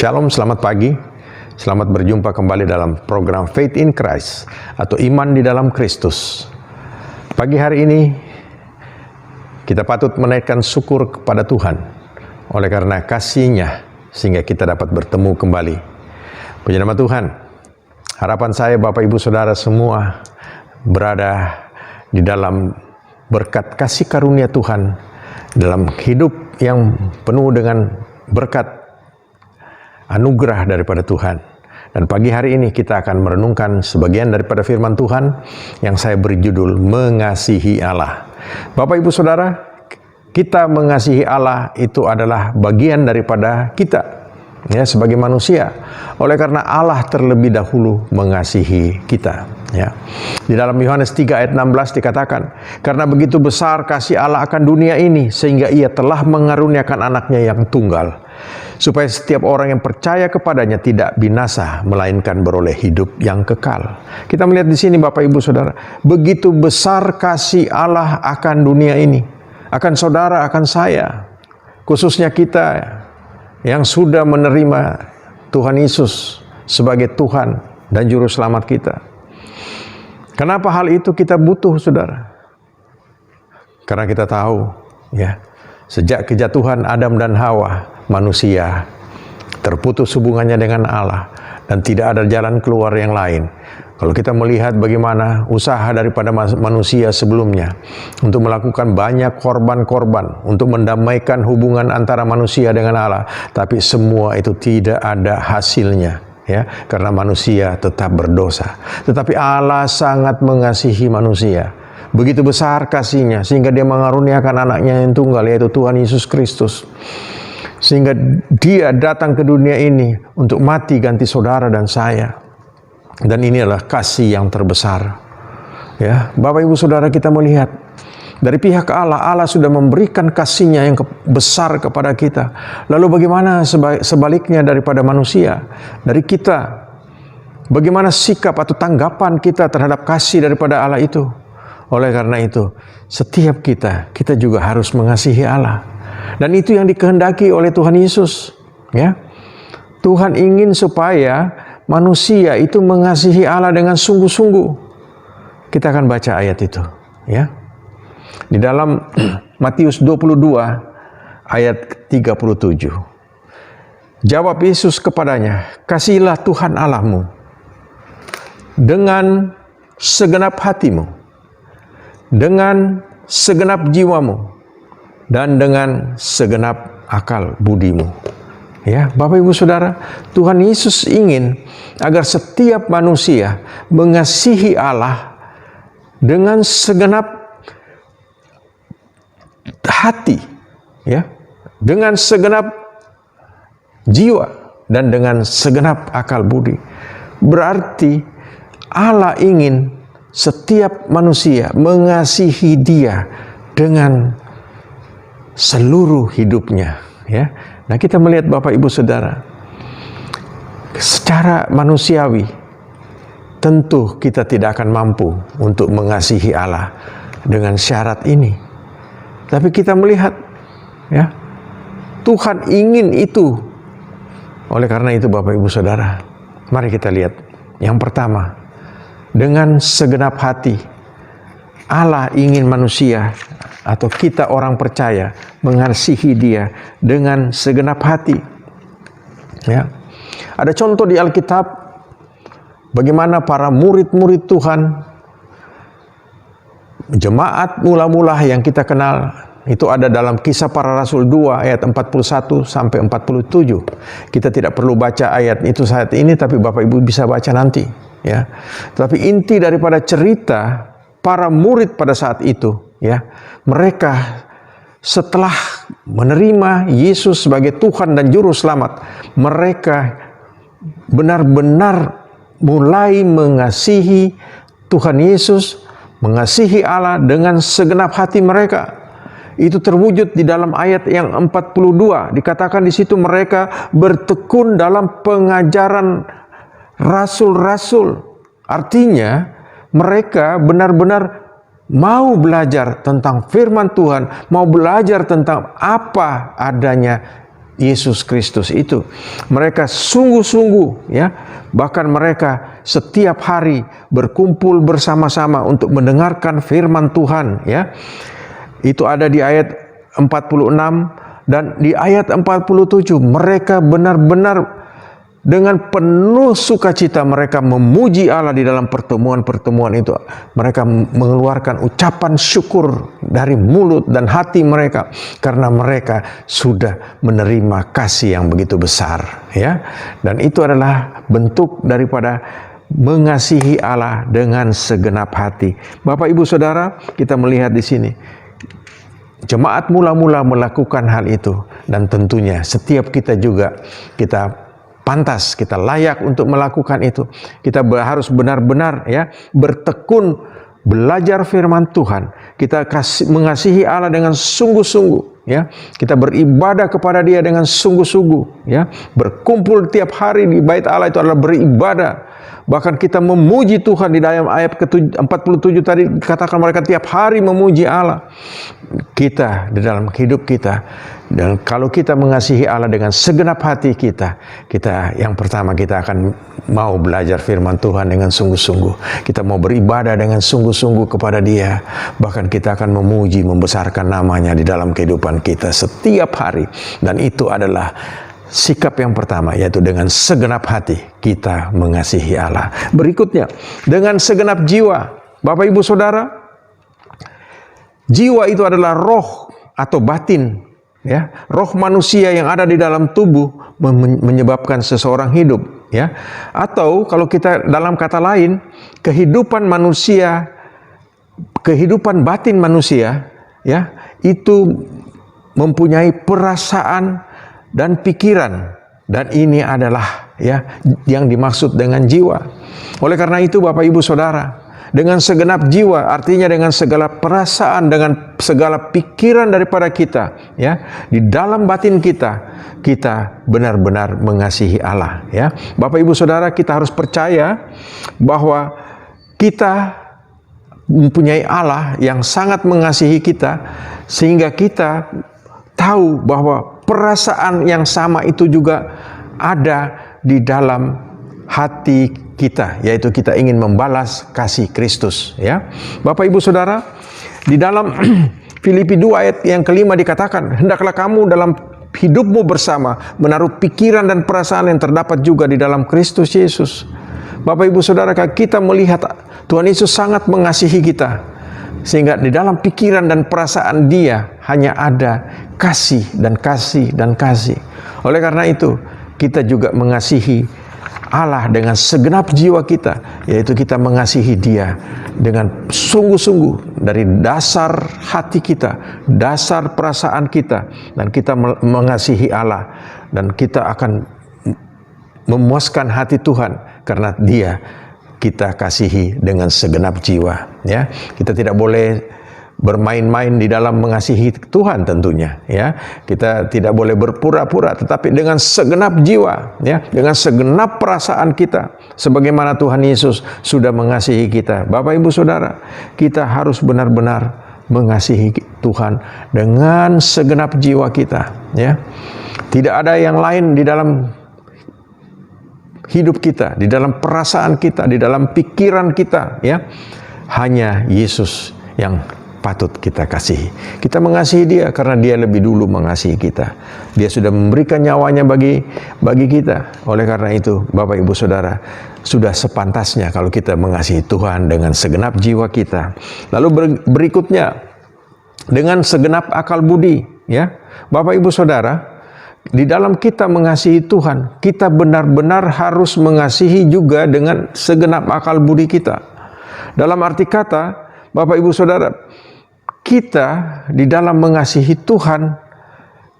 Shalom, selamat pagi. Selamat berjumpa kembali dalam program Faith in Christ atau Iman di dalam Kristus. Pagi hari ini kita patut menaikkan syukur kepada Tuhan oleh karena kasih-Nya sehingga kita dapat bertemu kembali. Puji nama Tuhan. Harapan saya Bapak Ibu Saudara semua berada di dalam berkat kasih karunia Tuhan, dalam hidup yang penuh dengan berkat anugerah daripada Tuhan. Dan pagi hari ini kita akan merenungkan sebagian daripada firman Tuhan yang saya beri judul Mengasihi Allah. Bapak Ibu Saudara, kita mengasihi Allah itu adalah bagian daripada kita, ya, sebagai manusia. Oleh karena Allah terlebih dahulu mengasihi kita, ya. Di dalam Yohanes 3 ayat 16 dikatakan, karena begitu besar kasih Allah akan dunia ini sehingga Ia telah mengaruniakan anaknya yang tunggal, supaya setiap orang yang percaya kepadanya tidak binasa, melainkan beroleh hidup yang kekal. Kita melihat di sini Bapak Ibu Saudara, begitu besar kasih Allah akan dunia ini, akan saudara, akan saya, khususnya kita yang sudah menerima Tuhan Yesus sebagai Tuhan dan Juru Selamat kita. Kenapa hal itu kita butuh, saudara? Karena kita tahu, ya, sejak kejatuhan Adam dan Hawa, manusia terputus hubungannya dengan Allah dan tidak ada jalan keluar yang lain. Kalau kita melihat bagaimana usaha daripada manusia sebelumnya untuk melakukan banyak korban-korban untuk mendamaikan hubungan antara manusia dengan Allah, tapi semua itu tidak ada hasilnya, ya, karena manusia tetap berdosa. Tetapi Allah sangat mengasihi manusia. Begitu besar kasih-Nya sehingga Dia mengaruniakan anaknya yang tunggal, yaitu Tuhan Yesus Kristus. Sehingga Dia datang ke dunia ini untuk mati ganti saudara dan saya. Dan ini adalah kasih yang terbesar. Ya, Bapak Ibu Saudara, kita melihat dari pihak Allah, Allah sudah memberikan kasih-Nya yang besar kepada kita. Lalu bagaimana sebaliknya daripada manusia, dari kita? Bagaimana sikap atau tanggapan kita terhadap kasih daripada Allah itu? Oleh karena itu, setiap kita juga harus mengasihi Allah. Dan itu yang dikehendaki oleh Tuhan Yesus, ya. Tuhan ingin supaya manusia itu mengasihi Allah dengan sungguh-sungguh. Kita akan baca ayat itu, ya. Di dalam Matius 22 ayat 37. Jawab Yesus kepadanya, kasihilah Tuhan Allahmu dengan segenap hatimu, dengan segenap jiwamu, dan dengan segenap akal budimu. Ya, Bapak Ibu Saudara, Tuhan Yesus ingin agar setiap manusia mengasihi Allah dengan segenap hati, ya, dengan segenap jiwa dan dengan segenap akal budi. Berarti Allah ingin setiap manusia mengasihi Dia dengan seluruh hidupnya, ya. Nah, kita melihat Bapak Ibu Saudara, secara manusiawi tentu kita tidak akan mampu untuk mengasihi Allah dengan syarat ini. Tapi kita melihat, ya, Tuhan ingin itu. Oleh karena itu Bapak Ibu Saudara, mari kita lihat. Yang pertama, dengan segenap hati. Allah ingin manusia atau kita orang percaya mengasihi Dia dengan segenap hati. Ya. Ada contoh di Alkitab bagaimana para murid-murid Tuhan, jemaat mula-mula yang kita kenal, itu ada dalam Kisah Para Rasul 2 ayat 41 sampai 47. Kita tidak perlu baca ayat itu saat ini, tapi Bapak Ibu bisa baca nanti, ya. Tapi inti daripada cerita para murid pada saat itu, ya, mereka setelah menerima Yesus sebagai Tuhan dan Juru Selamat, mereka benar-benar mulai mengasihi Tuhan Yesus, mengasihi Allah dengan segenap hati mereka. Itu terwujud di dalam ayat yang 42. Dikatakan di situ mereka bertekun dalam pengajaran rasul-rasul. Artinya mereka benar-benar mau belajar tentang firman Tuhan, mau belajar tentang apa adanya Yesus Kristus itu. Mereka sungguh-sungguh, ya, bahkan mereka setiap hari berkumpul bersama-sama untuk mendengarkan firman Tuhan, ya. Itu ada di ayat 46 dan di ayat 47 mereka benar-benar dengan penuh sukacita mereka memuji Allah di dalam pertemuan-pertemuan itu. Mereka mengeluarkan ucapan syukur dari mulut dan hati mereka karena mereka sudah menerima kasih yang begitu besar, ya. Dan itu adalah bentuk daripada mengasihi Allah dengan segenap hati. Bapak Ibu Saudara, kita melihat di sini jemaat mula-mula melakukan hal itu, dan tentunya setiap kita juga kita pantas, kita layak untuk melakukan itu. Kita harus benar-benar, ya, bertekun belajar firman Tuhan. Kita mengasihi Allah dengan sungguh-sungguh, ya. Kita beribadah kepada Dia dengan sungguh-sungguh, ya. Berkumpul tiap hari di bait Allah itu adalah beribadah. Bahkan kita memuji Tuhan di dalam ayat ke-47 tadi katakan mereka tiap hari memuji Allah. Kita di dalam hidup kita, dan kalau kita mengasihi Allah dengan segenap hati kita yang pertama kita akan mau belajar firman Tuhan dengan sungguh-sungguh. Kita mau beribadah dengan sungguh-sungguh kepada Dia. Bahkan kita akan memuji, membesarkan namanya di dalam kehidupan kita setiap hari. Dan itu adalah sikap yang pertama, yaitu dengan segenap hati kita mengasihi Allah. Berikutnya, dengan segenap jiwa. Bapak Ibu Saudara, jiwa itu adalah roh atau batin, ya. Roh manusia yang ada di dalam tubuh menyebabkan seseorang hidup, ya. Atau kalau kita dalam kata lain, kehidupan manusia, kehidupan batin manusia, ya, itu mempunyai perasaan dan pikiran, dan ini adalah, ya, yang dimaksud dengan jiwa. Oleh karena itu Bapak Ibu Saudara, dengan segenap jiwa artinya dengan segala perasaan, dengan segala pikiran daripada kita, ya, di dalam batin kita benar-benar mengasihi Allah, ya. Bapak Ibu Saudara, kita harus percaya bahwa kita mempunyai Allah yang sangat mengasihi kita, sehingga kita tahu bahwa perasaan yang sama itu juga ada di dalam hati kita, yaitu kita ingin membalas kasih Kristus, ya. Bapak Ibu Saudara, di dalam Filipi 2 ayat yang kelima dikatakan, hendaklah kamu dalam hidupmu bersama menaruh pikiran dan perasaan yang terdapat juga di dalam Kristus Yesus. Bapak Ibu Saudara, kita melihat Tuhan Yesus sangat mengasihi kita, sehingga di dalam pikiran dan perasaan Dia hanya ada kasih dan kasih dan kasih. Oleh karena itu, kita juga mengasihi Allah dengan segenap jiwa kita, yaitu kita mengasihi Dia dengan sungguh-sungguh dari dasar hati kita, dasar perasaan kita, dan kita mengasihi Allah, dan kita akan memuaskan hati Tuhan karena Dia kita kasihi dengan segenap jiwa, ya. Kita tidak boleh bermain-main di dalam mengasihi Tuhan tentunya, ya. Kita tidak boleh berpura-pura, tetapi dengan segenap jiwa, ya, dengan segenap perasaan kita, sebagaimana Tuhan Yesus sudah mengasihi kita. Bapak Ibu Saudara, kita harus benar-benar mengasihi Tuhan dengan segenap jiwa kita, ya. Tidak ada yang lain di dalam hidup kita, di dalam perasaan kita, di dalam pikiran kita, ya. Hanya Yesus yang patut kita kasihi. Kita mengasihi Dia karena Dia lebih dulu mengasihi kita. Dia sudah memberikan nyawanya bagi kita. Oleh karena itu, Bapak Ibu Saudara, sudah sepantasnya kalau kita mengasihi Tuhan dengan segenap jiwa kita. Lalu berikutnya, dengan segenap akal budi, ya. Bapak Ibu Saudara, di dalam kita mengasihi Tuhan, kita benar-benar harus mengasihi juga dengan segenap akal budi kita. Dalam arti kata, Bapak Ibu Saudara, kita di dalam mengasihi Tuhan,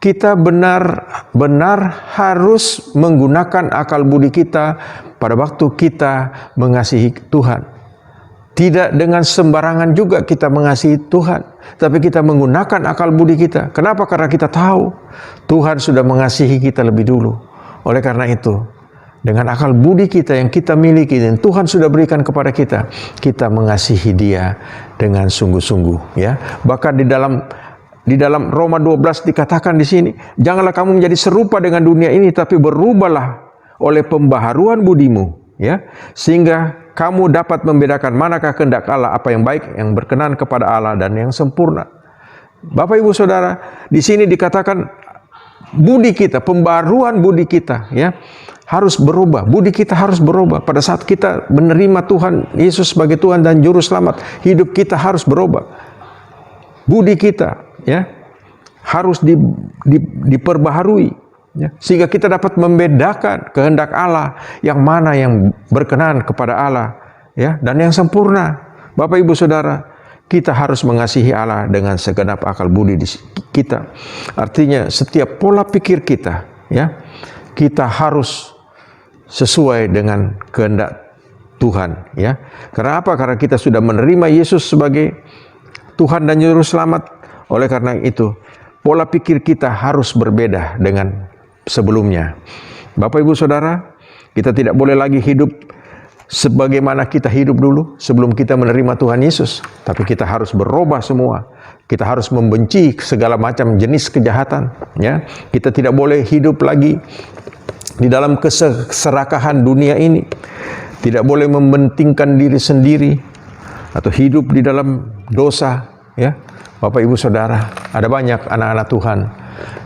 kita benar-benar harus menggunakan akal budi kita pada waktu kita mengasihi Tuhan. Tidak dengan sembarangan juga kita mengasihi Tuhan, tapi kita menggunakan akal budi kita. Kenapa? Karena kita tahu Tuhan sudah mengasihi kita lebih dulu. Oleh karena itu, dengan akal budi kita yang kita miliki dan Tuhan sudah berikan kepada kita, kita mengasihi Dia dengan sungguh-sungguh, ya. Bahkan di dalam Di dalam Roma 12 dikatakan di sini, janganlah kamu menjadi serupa dengan dunia ini, tapi berubahlah oleh pembaharuan budimu, ya, sehingga kamu dapat membedakan manakah kehendak Allah, apa yang baik, yang berkenan kepada Allah, dan yang sempurna. Bapak Ibu Saudara, di sini dikatakan budi kita, pembaharuan budi kita, ya, harus berubah. Budi kita harus berubah. Pada saat kita menerima Tuhan Yesus sebagai Tuhan dan Juru Selamat, hidup kita harus berubah. Budi kita, ya, harus diperbaharui, ya, sehingga kita dapat membedakan kehendak Allah, yang mana yang berkenan kepada Allah, ya, dan yang sempurna. Bapak Ibu Saudara, kita harus mengasihi Allah dengan segenap akal budi kita. Artinya setiap pola pikir kita, ya, kita harus sesuai dengan kehendak Tuhan, ya. Karena apa? Karena kita sudah menerima Yesus sebagai Tuhan dan Juru Selamat. Oleh karena itu, pola pikir kita harus berbeda dengan sebelumnya. Bapak Ibu Saudara, kita tidak boleh lagi hidup sebagaimana kita hidup dulu sebelum kita menerima Tuhan Yesus. Tapi kita harus berubah semua. Kita harus membenci segala macam jenis kejahatan, ya. Kita tidak boleh hidup lagi di dalam keserakahan dunia ini. Tidak boleh mementingkan diri sendiri atau hidup di dalam dosa, ya. Bapak Ibu Saudara, ada banyak anak-anak Tuhan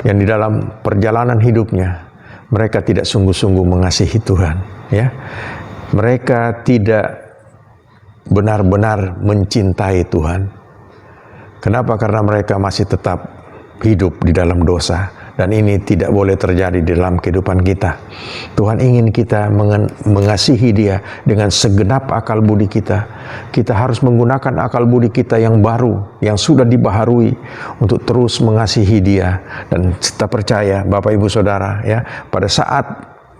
yang di dalam perjalanan hidupnya mereka tidak sungguh-sungguh mengasihi Tuhan, ya. Mereka tidak benar-benar mencintai Tuhan. Kenapa? Karena mereka masih tetap hidup di dalam dosa. Dan ini tidak boleh terjadi di dalam kehidupan kita. Tuhan ingin kita mengasihi Dia dengan segenap akal budi kita. Kita harus menggunakan akal budi kita yang baru, yang sudah dibaharui, untuk terus mengasihi Dia. Dan kita percaya, Bapak Ibu Saudara, ya, pada saat,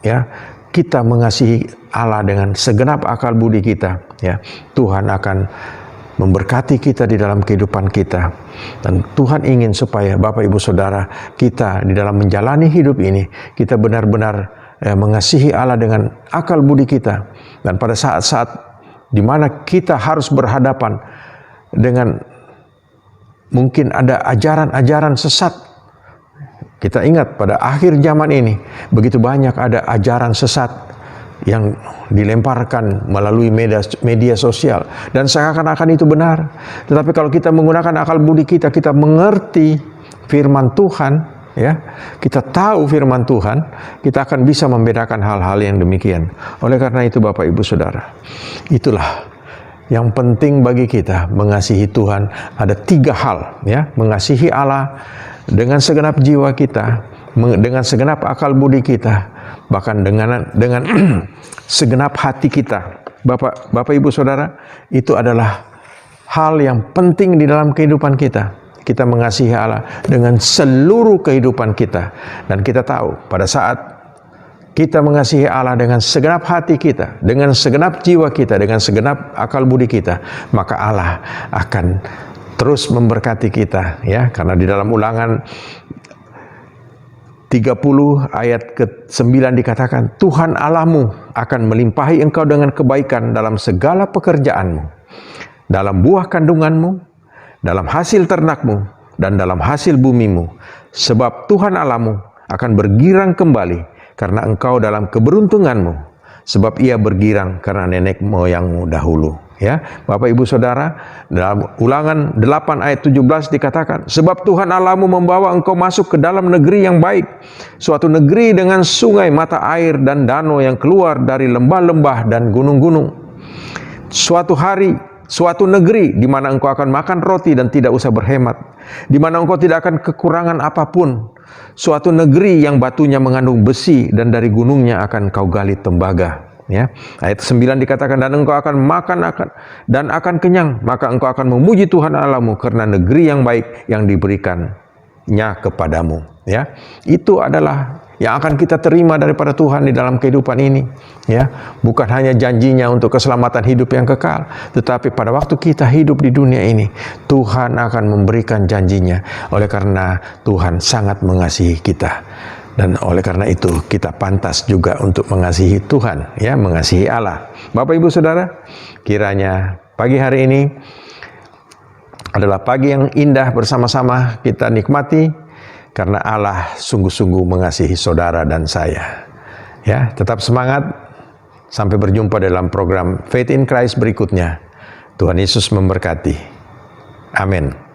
ya, kita mengasihi Allah dengan segenap akal budi kita, ya, Tuhan akan memberkati kita di dalam kehidupan kita. Dan Tuhan ingin supaya Bapak Ibu Saudara, kita di dalam menjalani hidup ini, kita benar-benar mengasihi Allah dengan akal budi kita. Dan pada saat-saat di mana kita harus berhadapan dengan mungkin ada ajaran-ajaran sesat. Kita ingat pada akhir zaman ini, begitu banyak ada ajaran sesat yang dilemparkan melalui media sosial, dan seakan-akan itu benar. Tetapi kalau kita menggunakan akal budi kita, kita mengerti firman Tuhan, ya, kita tahu firman Tuhan, kita akan bisa membedakan hal-hal yang demikian. Oleh karena itu, Bapak Ibu Saudara, itulah yang penting bagi kita mengasihi Tuhan. Ada 3 hal, ya, mengasihi Allah dengan segenap jiwa kita, dengan segenap akal budi kita, bahkan dengan segenap hati kita. Bapak Ibu Saudara, itu adalah hal yang penting di dalam kehidupan kita. Kita mengasihi Allah dengan seluruh kehidupan kita. Dan kita tahu pada saat kita mengasihi Allah dengan segenap hati kita, dengan segenap jiwa kita, dengan segenap akal budi kita, maka Allah akan terus memberkati kita, ya. Karena di dalam Ulangan 30 ayat ke-9 dikatakan, Tuhan Allahmu akan melimpahi engkau dengan kebaikan dalam segala pekerjaanmu, dalam buah kandunganmu, dalam hasil ternakmu, dan dalam hasil bumimu. Sebab Tuhan Allahmu akan bergirang kembali karena engkau dalam keberuntunganmu, sebab Ia bergirang karena nenek moyangmu dahulu. Ya, Bapak Ibu Saudara, dalam Ulangan 8 ayat 17 dikatakan, sebab Tuhan Allahmu membawa engkau masuk ke dalam negeri yang baik, suatu negeri dengan sungai, mata air, dan danau yang keluar dari lembah-lembah dan gunung-gunung. Suatu hari, suatu negeri di mana engkau akan makan roti dan tidak usah berhemat, di mana engkau tidak akan kekurangan apapun. Suatu negeri yang batunya mengandung besi dan dari gunungnya akan kau gali tembaga. Ya, ayat 9 dikatakan, dan engkau akan makan dan akan kenyang, maka engkau akan memuji Tuhan Allahmu karena negeri yang baik yang diberikannya kepadamu. Ya, itu adalah yang akan kita terima daripada Tuhan di dalam kehidupan ini. Ya, bukan hanya janjinya untuk keselamatan hidup yang kekal, tetapi pada waktu kita hidup di dunia ini, Tuhan akan memberikan janjinya. Oleh karena Tuhan sangat mengasihi kita. Dan oleh karena itu kita pantas juga untuk mengasihi Tuhan, ya, mengasihi Allah. Bapak Ibu Saudara, kiranya pagi hari ini adalah pagi yang indah bersama-sama kita nikmati karena Allah sungguh-sungguh mengasihi saudara dan saya. Ya, tetap semangat. Sampai berjumpa dalam program Faith in Christ berikutnya. Tuhan Yesus memberkati. Amin.